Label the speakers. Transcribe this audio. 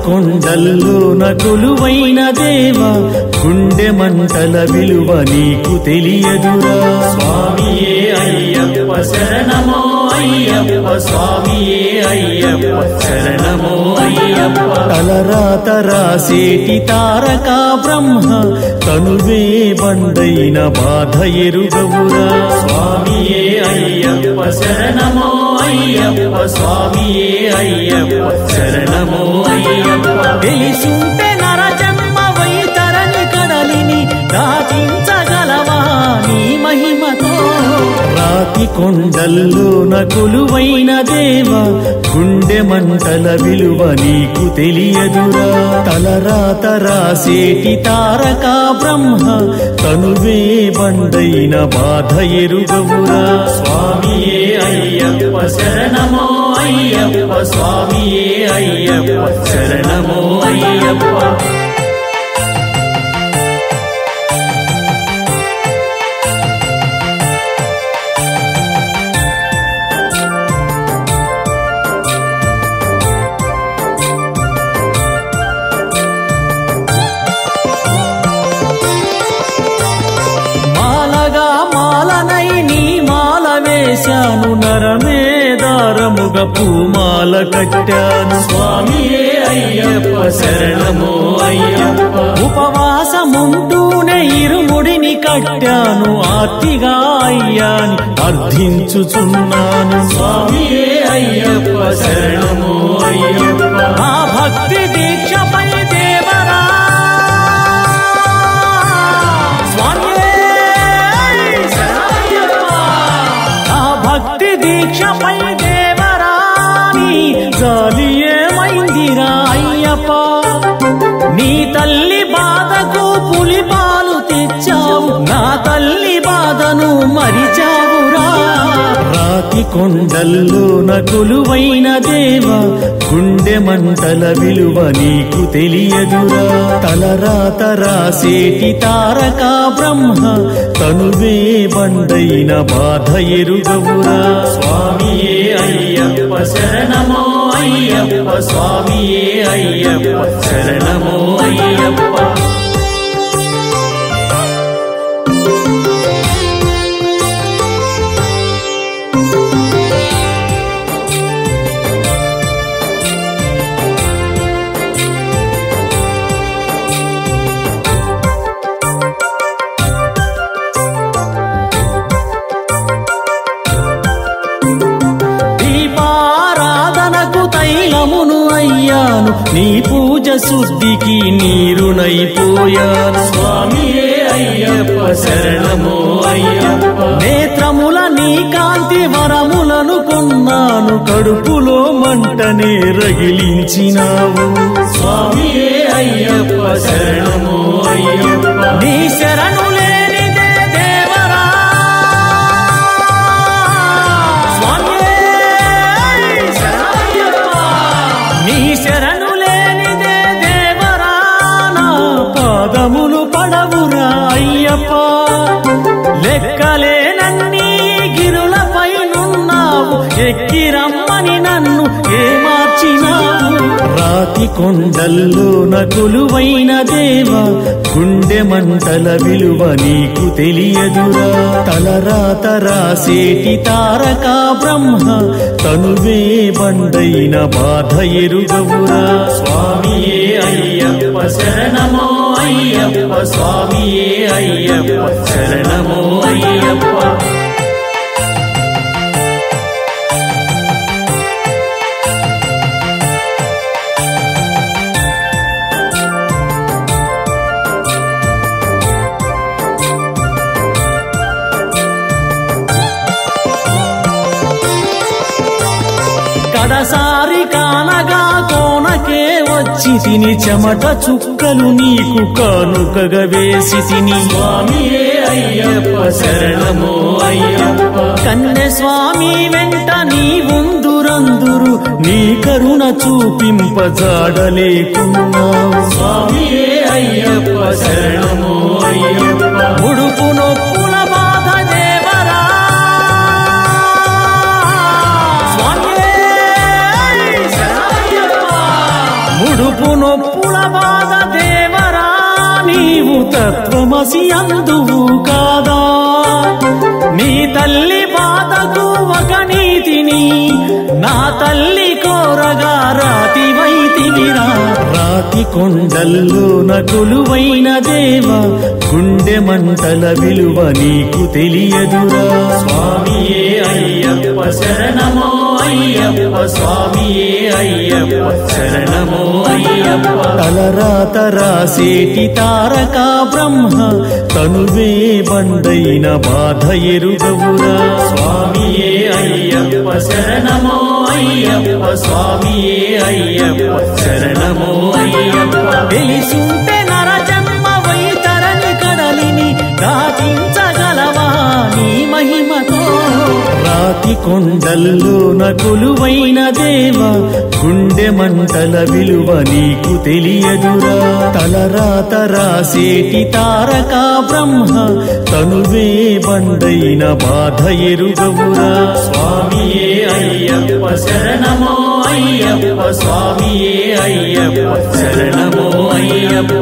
Speaker 1: కొండల్లోన కొలువైన దేవా గుండె మంటల విలువ నీకు తెలియదురా
Speaker 2: స్వామియే అయ్యప్ప శరణమో అయ్యప్ప స్వామియే అయ్యప్ప శరణమో అయ్యప్ప
Speaker 1: తలరాత రాసేటి తారక బ్రహ్మ తనువే బండైన బాధ ఎరుగవురా
Speaker 2: స్వామియే అయ్యప్ప శరణమో అయ్యప్ప స్వామియే అయ్యప్ప శరణమో అయ్యప్ప
Speaker 1: తెలిసుంటే నరజన్మ వైతరని కడలిని దాటించగలవా నీ మహిమతో రాతి కొండల్లోన కొలువైన దేవా గుండె మంటల విలువ నీకు తెలియదురా తలరాత రాసేటి తారక బ్రహ్మ తనువే బండైన బాధ ఎరుగవురా
Speaker 2: స్వామియే అయ్యప్ప శరణమో అయ్యప్ప స్వామియే అయ్యప్ప శరణమో అయ్యప్ప
Speaker 1: వేశాను నరమే దారముగ పూమాల కట్టాను
Speaker 2: స్వామియే అయ్యప్ప శరణమో అయ్యప్ప
Speaker 1: ఉపవాసముంటూనే ఇరుముడిని కట్టాను ఆర్తిగా అయ్యాని అర్థించుచున్నాను
Speaker 2: స్వామియే అయ్యప్ప శరణమో అయ్యప్ప
Speaker 1: ఆ భక్తి దీక్షపై దేవరా దీక్షపై దేవరాని జాలి ఏమైందిరా అయ్యప్ప నీ తల్లి బాధకు పులిపాలు తెచ్చావు నా తల్లి బాధను మరిచావురా రాతి కొండల్లోన కొలువైన దేవా గుండె మంటల విలువ నీకు తెలియదురా తలరాత రాసేటి తారక బ్రహ్మ తనువే బండైన బాధ ఎరుగవురా
Speaker 2: స్వామియే అయ్యప్ప శరణమో అయ్యప్ప స్వామియే అయ్యప్ప శరణమో అయ్యప్ప
Speaker 1: అయ్యాను నీ పూజ శుద్ధికి నీరునైపోయాను
Speaker 2: స్వామియే అయ్యప్ప శరణమో అయ్యప్ప
Speaker 1: నేత్రముల నీ కాంతి వరములను కొన్నాను కడుపులో మంటనే రగిలించినావు
Speaker 2: స్వామియే అయ్యప్ప శరణమో అయ్యప్ప
Speaker 1: నీ శరణు లేనిదే దేవరా నీ శరణు లేనిదే దేవరా నా పాదములు పడవురా అయ్యప్ప లెక్కలేనన్నీ గిరులపై నున్నావు ఎక్కి రమ్మని నన్ను ఏమార్చినావు రాతి కొండల్లోన కొలువైన దేవా గుండె మంటల విలువ నీకు తెలియదురా తలరాత రాసేటి తారక బ్రహ్మ తనువే బండైన బాధ ఎరుగవురా
Speaker 2: స్వామియే అయ్యప్ప శరణమో అయ్యప్ప స్వామియే అయ్యప్ప శరణమో అయ్యప్ప
Speaker 1: కడసారి కానగా కోనకే వచ్చి తిని చెమట చుక్కలు నీకు కానుకగా వేసి తిని
Speaker 2: స్వామియే అయ్యప్ప శరణమో అయ్యప్ప
Speaker 1: కన్నె స్వామి వెంట నీ ఉందురందురు నీ కరుణ చూపింపజాడలేకున్నావు
Speaker 2: స్వామియే అయ్యప్ప శరణమో అయ్యప్ప
Speaker 1: ఉడుపు నొప్పుల బాధ దేవరా ముడుపు మోసి అందువు కాదా నీ తల్లి బాధకు ఒక నీతిని నా తల్లి కోరగా రాతి వైతివిరా రాతి కొండల్లోన కొలువైన దేవా గుండె మంటల విలువ నీకు తెలియదురా
Speaker 2: స్వామియే అయ్యప్ప శరణమో అయ్యప్ప స్వామియే అయ్యప్ప శరణమో అయ్యప్ప
Speaker 1: తలరాత రాసేటి తారక బ్రహ్మ తనువే బండైన బాధ ఎరుగవురా
Speaker 2: స్వామియే అయ్యప్ప శరణమో అయ్యప్ప స్వామియే అయ్యప్ప శరణమో అయ్యప్ప
Speaker 1: తెలిసుంటే నరజన్మ వైతరని కడలిని దాటించగలవా నీ మహిమతో రాతి కొండల్లోన కొలువైన దేవా గుండె మంటల విలువ నీకు తెలియదురా తలరాత రాసేటి తారక బ్రహ్మ తనువే బండైన బాధ ఎరుగవురా
Speaker 2: స్వామియే అయ్యప్ప శరణమో అయ్యప్ప స్వామియే అయ్యప్ప శరణమో అయ్యప్ప